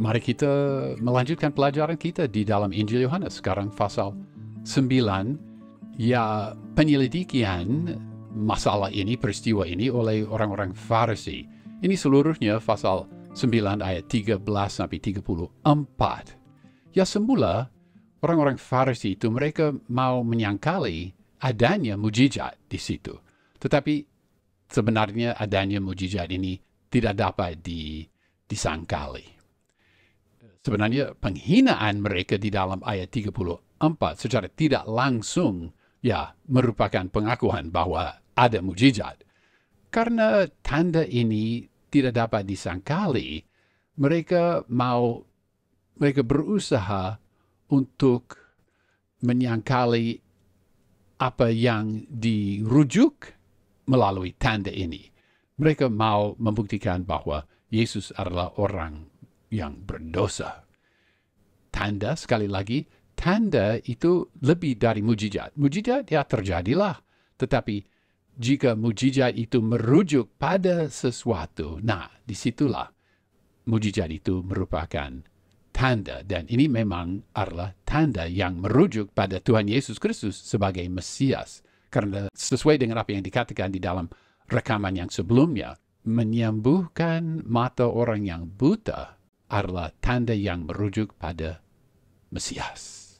Mari kita melanjutkan pelajaran kita di dalam Injil Yohanes. Sekarang pasal 9, ya, penyelidikan masalah ini, peristiwa ini oleh orang-orang Farisi. Ini seluruhnya pasal 9 ayat 13 sampai 34. Ya, semula orang-orang Farisi itu mereka mau menyangkali adanya mujizat di situ. Tetapi sebenarnya adanya mujizat ini tidak dapat disangkali. Sebenarnya penghinaan mereka di dalam ayat 34 secara tidak langsung ya merupakan pengakuan bahwa ada mujizat. Karena tanda ini tidak dapat disangkali, mereka berusaha untuk menyangkali apa yang dirujuk melalui tanda ini. Mereka mau membuktikan bahwa Yesus adalah orang yang berdosa. Tanda, sekali lagi, tanda itu lebih dari mujizat. Mujizat ya terjadilah, tetapi jika mujizat itu merujuk pada sesuatu, nah disitulah mujizat itu merupakan tanda. Dan ini memang adalah tanda yang merujuk pada Tuhan Yesus Kristus sebagai Mesias. Karena sesuai dengan apa yang dikatakan di dalam rekaman yang sebelumnya, menyembuhkan mata orang yang buta adalah tanda yang merujuk pada Mesias.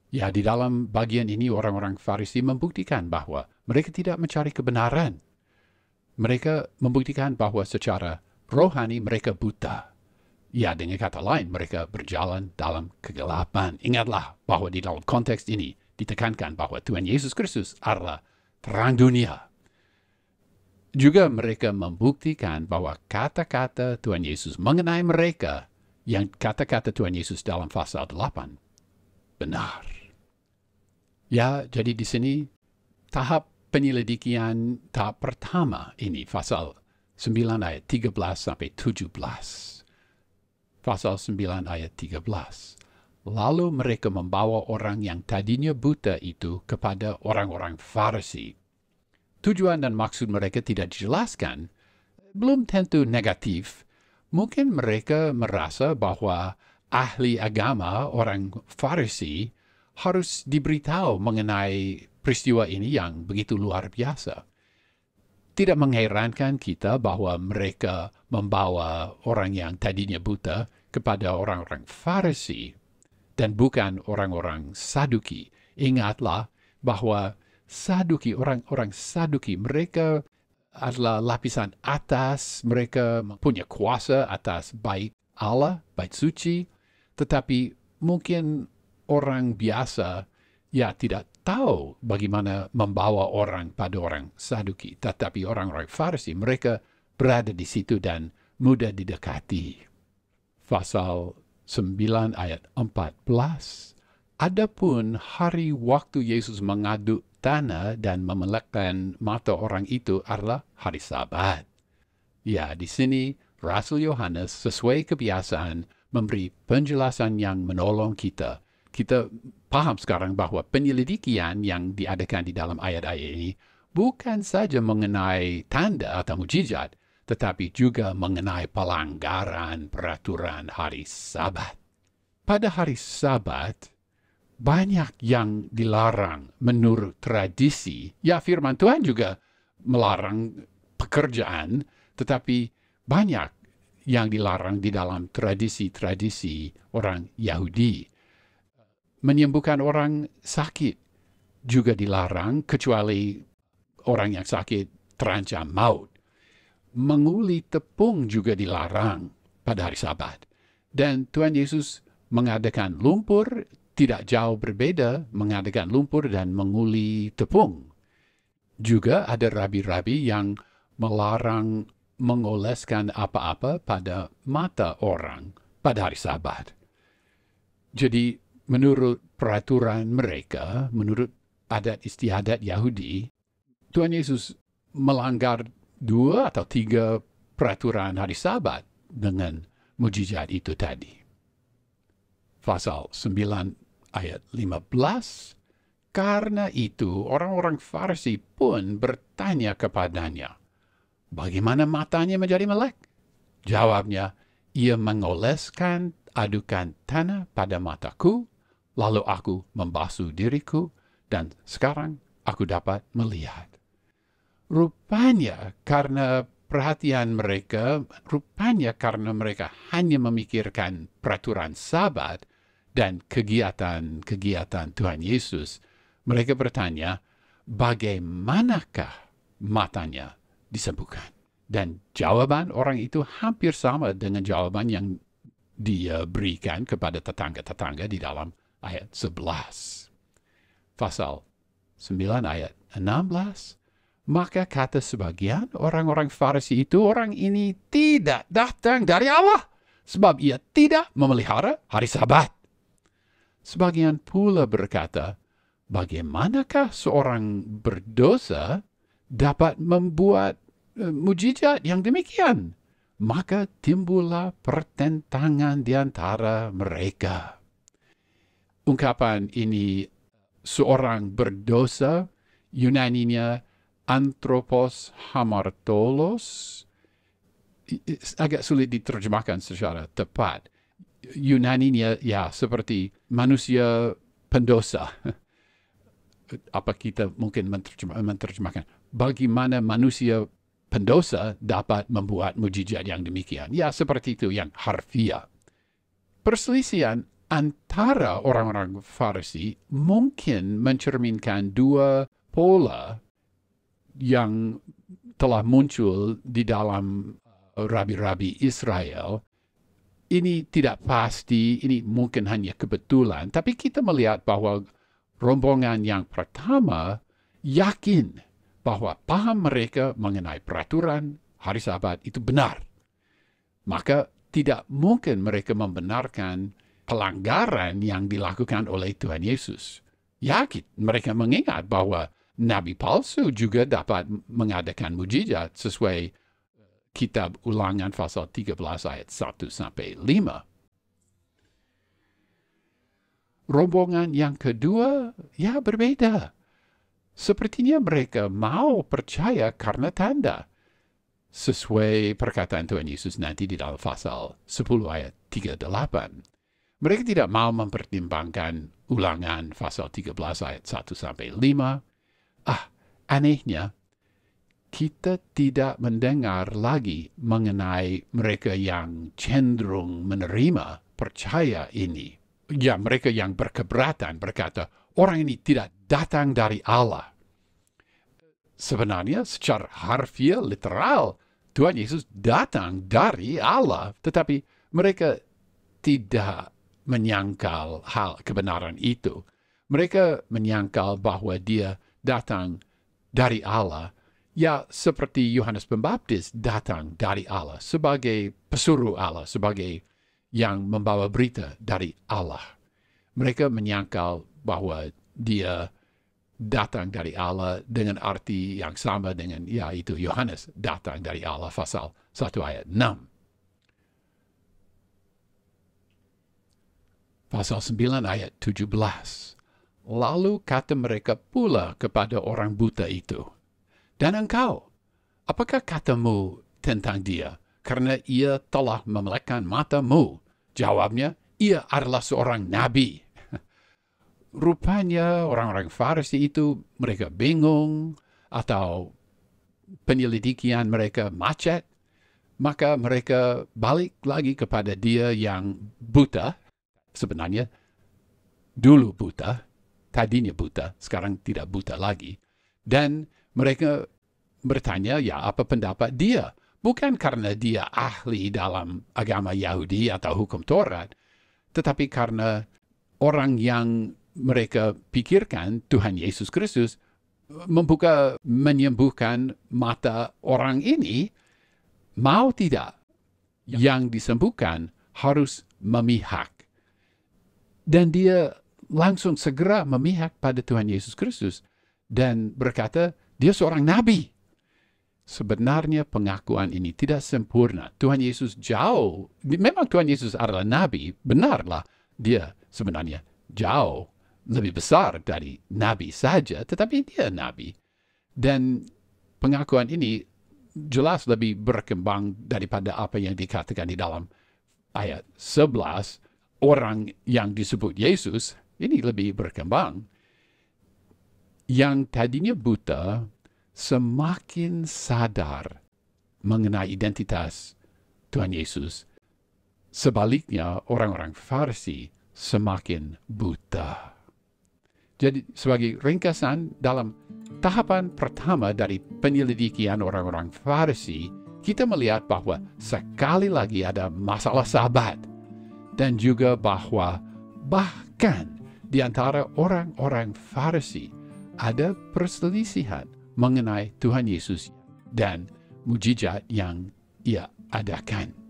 Ya, di dalam bagian ini orang-orang Farisi membuktikan bahwa mereka tidak mencari kebenaran. Mereka membuktikan bahwa secara rohani mereka buta. Ya, dengan kata lain, mereka berjalan dalam kegelapan. Ingatlah bahwa di dalam konteks ini ditekankan bahwa Tuhan Yesus Kristus adalah terang dunia. Juga mereka membuktikan bahwa kata-kata Tuhan Yesus mengenai mereka, yang kata-kata Tuhan Yesus dalam pasal 8, benar. Ya, jadi di sini tahap penyelidikan tahap pertama ini, pasal 9 ayat 13 sampai 17. Pasal 9 ayat 13. Lalu mereka membawa orang yang tadinya buta itu kepada orang-orang Farisi. Tujuan dan maksud mereka tidak dijelaskan, belum tentu negatif. Mungkin mereka merasa bahwa ahli agama orang Farisi harus diberitahu mengenai peristiwa ini yang begitu luar biasa. Tidak mengherankan kita bahwa mereka membawa orang yang tadinya buta kepada orang-orang Farisi dan bukan orang-orang Saduki. Ingatlah bahwa Saduki, orang-orang Saduki, mereka adalah lapisan atas, mereka punya kuasa atas bait Allah, bait suci, tetapi mungkin orang biasa ya tidak tahu bagaimana membawa orang pada orang Saduki, tetapi orang-orang Farisi, mereka berada di situ dan mudah didekati. Pasal 9 ayat 14, adapun hari waktu Yesus mengaduk tanah dan memelekkan mata orang itu adalah hari Sabat. Ya, di sini Rasul Yohanes sesuai kebiasaan memberi penjelasan yang menolong kita. Kita paham sekarang bahwa penyelidikan yang diadakan di dalam ayat-ayat ini bukan saja mengenai tanda atau mujizat, tetapi juga mengenai pelanggaran peraturan hari Sabat. Pada hari Sabat, banyak yang dilarang menurut tradisi. Ya, firman Tuhan juga melarang pekerjaan, tetapi banyak yang dilarang di dalam tradisi-tradisi orang Yahudi. Menyembuhkan orang sakit juga dilarang, kecuali orang yang sakit terancam maut. Menguli tepung juga dilarang pada hari Sabat. Dan Tuhan Yesus mengadakan lumpur, tidak jauh berbeda mengadakan lumpur dan menguli tepung. Juga ada rabi-rabi yang melarang mengoleskan apa-apa pada mata orang pada hari Sabat. Jadi menurut peraturan mereka, menurut adat istiadat Yahudi, Tuhan Yesus melanggar 2 atau 3 peraturan hari Sabat dengan mujizat itu tadi. Pasal 9 ayat 15, karena itu orang-orang Farisi pun bertanya kepadanya, bagaimana matanya menjadi melek? Jawabnya, ia mengoleskan adukan tanah pada mataku, lalu aku membasuh diriku, dan sekarang aku dapat melihat. Rupanya karena perhatian mereka, rupanya karena mereka hanya memikirkan peraturan Sabat dan kegiatan-kegiatan Tuhan Yesus, mereka bertanya, bagaimanakah matanya disembuhkan? Dan jawaban orang itu hampir sama dengan jawaban yang dia berikan kepada tetangga-tetangga di dalam ayat 11. Pasal 9 ayat 16. Maka kata sebagian orang-orang Farisi itu, orang ini tidak datang dari Allah, sebab ia tidak memelihara hari Sabat. Sebagian pula berkata, bagaimanakah seorang berdosa dapat membuat mujizat yang demikian? Maka timbullah pertentangan di antara mereka. Ungkapan ini, seorang berdosa, Yunaninya anthropos hamartolos, agak sulit diterjemahkan secara tepat. Yunaninya ya seperti manusia pendosa. Apa kita mungkin menerjemahkan? Bagaimana manusia pendosa dapat membuat mujizat yang demikian? Ya, seperti itu yang harfiah. Perselisihan antara orang-orang Farisi mungkin mencerminkan dua pola yang telah muncul di dalam rabi-rabi Israel. Ini tidak pasti, ini mungkin hanya kebetulan, tapi kita melihat bahwa rombongan yang pertama yakin bahwa paham mereka mengenai peraturan hari Sabat itu benar. Maka tidak mungkin mereka membenarkan pelanggaran yang dilakukan oleh Tuhan Yesus. Yakin mereka mengingat bahwa nabi palsu juga dapat mengadakan mujizat sesuai kitab Ulangan pasal 13 ayat 1-5. Rombongan yang kedua, ya berbeda. Sepertinya mereka mau percaya karena tanda. Sesuai perkataan Tuhan Yesus nanti di dalam pasal 10 ayat 38. Mereka tidak mau mempertimbangkan Ulangan pasal 13 ayat 1-5. Anehnya, kita tidak mendengar lagi mengenai mereka yang cenderung menerima percaya ini. Ya, mereka yang berkeberatan berkata, orang ini tidak datang dari Allah. Sebenarnya secara harfiah, literal, Tuhan Yesus datang dari Allah. Tetapi mereka tidak menyangkal hal kebenaran itu. Mereka menyangkal bahwa dia datang dari Allah. Ya, seperti Yohanes Pembaptis datang dari Allah sebagai pesuruh Allah, sebagai yang membawa berita dari Allah. Mereka menyangkal bahwa dia datang dari Allah dengan arti yang sama dengan, ya itu Yohanes datang dari Allah, pasal 1 ayat 6. Pasal 9 ayat 17. Lalu kata mereka pula kepada orang buta itu, dan engkau, apakah katamu tentang dia? Karena ia telah memelekkan matamu. Jawabnya, ia adalah seorang nabi. Rupanya orang-orang Farisi itu mereka bingung atau penyelidikan mereka macet. Maka mereka balik lagi kepada dia yang buta. Sebenarnya dulu buta, tadinya buta, sekarang tidak buta lagi. Dan mereka bertanya, ya apa pendapat dia? Bukan karena dia ahli dalam agama Yahudi atau hukum Taurat, tetapi karena orang yang mereka pikirkan, Tuhan Yesus Kristus, menyembuhkan mata orang ini, mau tidak, yang disembuhkan harus memihak. Dan dia langsung segera memihak pada Tuhan Yesus Kristus dan berkata, dia seorang nabi. Sebenarnya pengakuan ini tidak sempurna. Tuhan Yesus jauh, memang Tuhan Yesus adalah nabi, benarlah dia sebenarnya jauh lebih besar dari nabi saja, tetapi dia nabi. Dan pengakuan ini jelas lebih berkembang daripada apa yang dikatakan di dalam ayat 11. Orang yang disebut Yesus ini lebih berkembang. Yang tadinya buta semakin sadar mengenai identitas Tuhan Yesus. Sebaliknya, orang-orang Farisi semakin buta. Jadi, sebagai ringkasan, dalam tahapan pertama dari penyelidikan orang-orang Farisi, kita melihat bahwa sekali lagi ada masalah sabat, dan juga bahwa bahkan di antara orang-orang Farisi ada perselisihan mengenai Tuhan Yesus dan mujizat yang ia adakan.